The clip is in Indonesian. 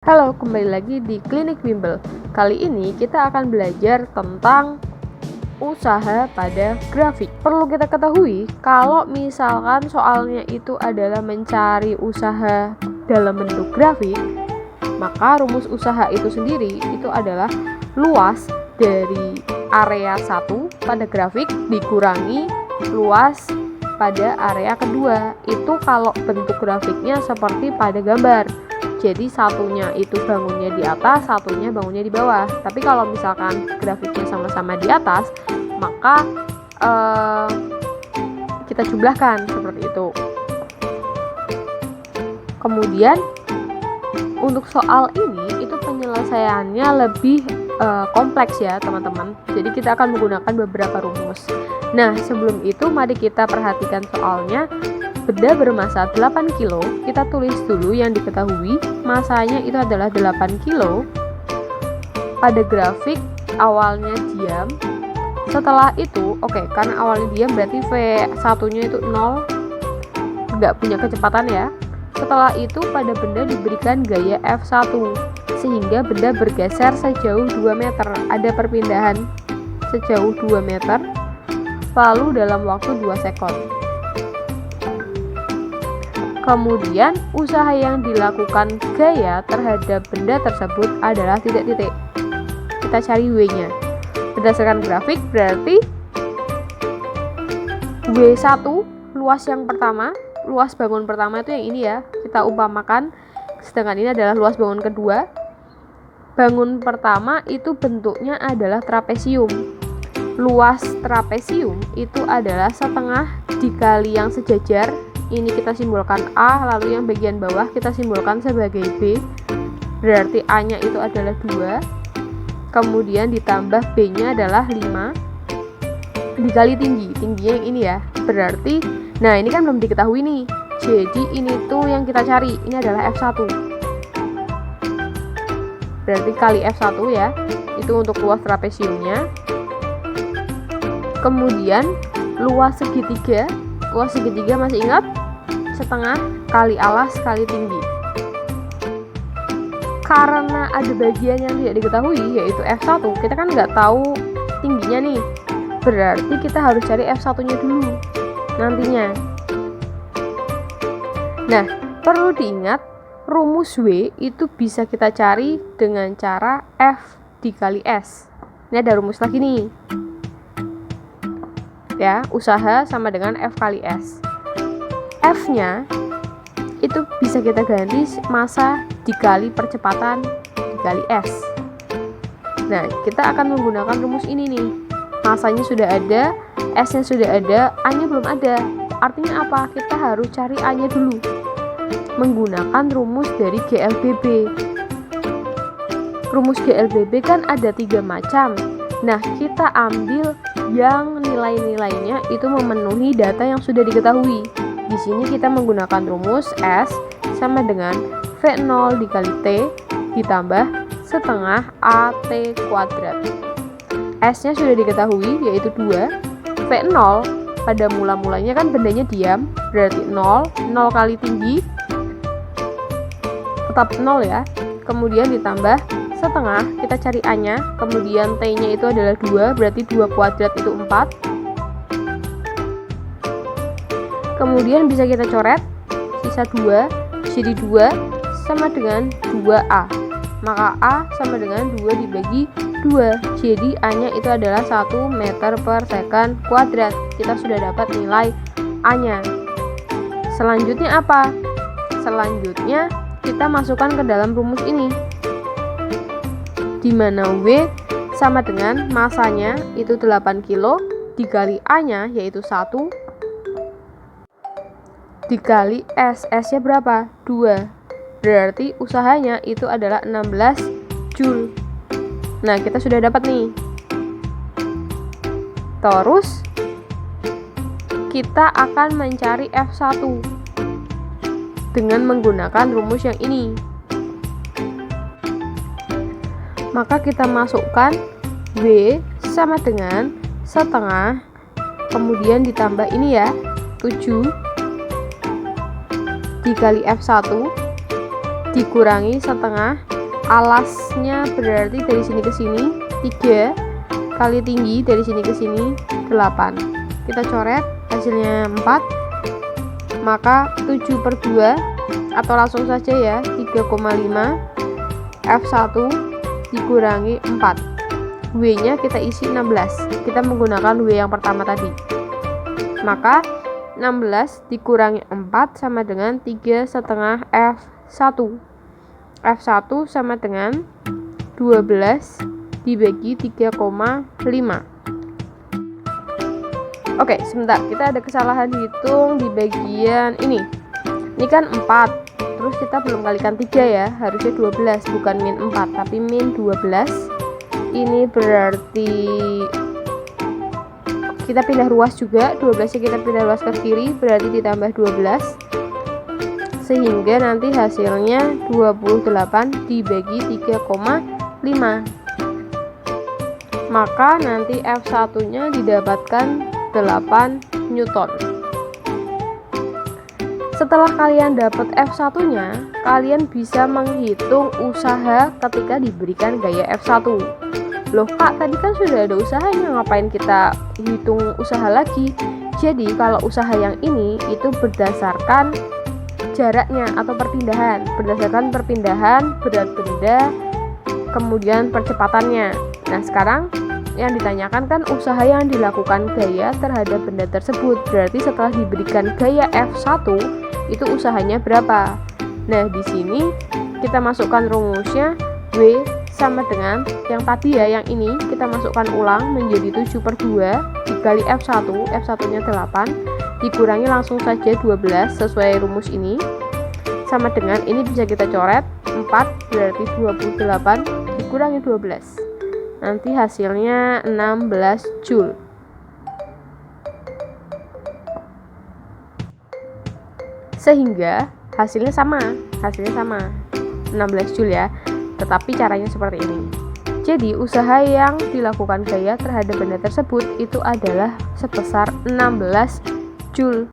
Halo, kembali lagi di Klinik Bimbel. Kali ini kita akan belajar tentang usaha pada grafik. Perlu kita ketahui, kalau misalkan soalnya itu adalah mencari usaha dalam bentuk grafik, maka rumus usaha itu sendiri itu adalah luas dari area 1 pada grafik dikurangi luas pada area kedua. Itu kalau bentuk grafiknya seperti pada gambar. Jadi satunya itu bangunnya di atas, satunya bangunnya di bawah. Tapi kalau misalkan grafiknya sama-sama di atas, maka kita jumlahkan seperti itu. Kemudian untuk soal ini itu penyelesaiannya lebih kompleks ya teman-teman. Jadi kita akan menggunakan beberapa rumus. Nah, sebelum itu mari kita perhatikan soalnya. Benda bermasa 8 kilo, kita tulis dulu yang diketahui. Masanya itu adalah 8 kilo. Pada grafik awalnya diam. Setelah itu, karena awalnya diam berarti V1-nya itu 0. Nggak punya kecepatan ya. Setelah itu pada benda diberikan gaya F1, sehingga benda bergeser sejauh 2 meter. Ada perpindahan sejauh 2 meter, lalu dalam waktu 2 sekon. Kemudian usaha yang dilakukan gaya terhadap benda tersebut adalah titik-titik. Kita cari W-nya. Berdasarkan grafik berarti W1 luas yang pertama, luas bangun pertama itu yang ini ya, kita umpamakan. Sedangkan ini adalah luas bangun kedua. Bangun pertama itu bentuknya adalah trapesium. Luas trapesium itu adalah setengah dikali yang sejajar. Ini kita simbolkan A, lalu yang bagian bawah kita simbolkan sebagai B. Berarti A-nya itu adalah 2. Kemudian ditambah B-nya adalah 5. Dikali tinggi. Tingginya yang ini ya. Berarti, nah ini kan belum diketahui nih. Jadi ini tuh yang kita cari. Ini adalah F1. Berarti kali F1 ya. Itu untuk luas trapesiumnya. Kemudian luas segitiga. Luas segitiga masih ingat? Setengah kali alas kali tinggi. Karena ada bagian yang tidak diketahui yaitu F1, kita kan nggak tahu tingginya nih. Berarti kita harus cari F1-nya dulu nantinya. Nah, perlu diingat rumus W itu bisa kita cari dengan cara F dikali S. Ini ada rumus lagi nih. Ya, usaha sama dengan F kali S. F-nya itu bisa kita ganti massa dikali percepatan dikali S. Nah, kita akan menggunakan rumus ini nih. Massanya sudah ada, S-nya sudah ada, A-nya belum ada. Artinya apa? Kita harus cari A-nya dulu. Menggunakan rumus dari GLBB. Rumus GLBB kan ada 3 macam. Nah, kita ambil yang nilai-nilainya itu memenuhi data yang sudah diketahui. Di sini kita menggunakan rumus S sama dengan V0 dikali T ditambah setengah AT kuadrat. S-nya sudah diketahui yaitu 2. V0 pada mula-mulanya kan bendanya diam, berarti 0. 0 kali tinggi tetap 0 ya. Kemudian ditambah setengah, kita cari A-nya, kemudian T-nya itu adalah 2, berarti 2 kuadrat itu 4. Kemudian bisa kita coret, sisa 2, jadi 2 sama dengan 2A. Maka A sama dengan 2 dibagi 2, jadi A-nya itu adalah 1 meter per second kuadrat. Kita sudah dapat nilai A-nya. Selanjutnya apa? Selanjutnya kita masukkan ke dalam rumus ini, di mana W sama dengan masanya itu 8 kilo dikali A-nya yaitu 1 dikali S. S-nya berapa? 2. Berarti usahanya itu adalah 16 Joule. Nah, kita sudah dapat nih. Terus kita akan mencari F1 dengan menggunakan rumus yang ini. Maka kita masukkan W sama dengan setengah, kemudian ditambah ini ya, 7 dikali F1 dikurangi setengah alasnya berarti dari sini ke sini 3 kali tinggi dari sini ke sini 8. Kita coret hasilnya 4, maka 7/2 atau langsung saja ya 3,5 F1 dikurangi 4. W nya kita isi 16, kita menggunakan W yang pertama tadi, maka 16 dikurangi 4 sama dengan 3,5 F1. F1 sama dengan 12 dibagi 3,5. Oke, sebentar, kita ada kesalahan hitung di bagian ini. Ini kan 4, terus kita belum kalikan 3 ya, harusnya 12, bukan min 4 tapi min 12. Ini berarti kita pindah ruas juga, 12 nya kita pindah ruas ke kiri, berarti ditambah 12, sehingga nanti hasilnya 28 dibagi 3,5. Maka nanti F1 nya didapatkan 8 Newton. Setelah kalian dapat F1 nya, kalian bisa menghitung usaha ketika diberikan gaya F1. Loh kak, tadi kan sudah ada usahanya, ngapain kita hitung usaha lagi? Jadi kalau usaha yang ini itu berdasarkan jaraknya atau perpindahan, berdasarkan perpindahan berat benda kemudian percepatannya. Nah sekarang yang ditanyakan kan usaha yang dilakukan gaya terhadap benda tersebut, berarti setelah diberikan gaya F1 itu usahanya berapa? Nah di sini kita masukkan rumusnya, W sama dengan yang tadi ya, yang ini kita masukkan ulang menjadi 7/2 dikali F1, F1 nya 8 dikurangi langsung saja 12 sesuai rumus ini, sama dengan ini bisa kita coret 4 berarti 28 dikurangi 12, nanti hasilnya 16 Joule. Sehingga hasilnya sama 16 Joule ya, tetapi caranya seperti ini. Jadi usaha yang dilakukan gaya terhadap benda tersebut itu adalah sebesar 16 Joule.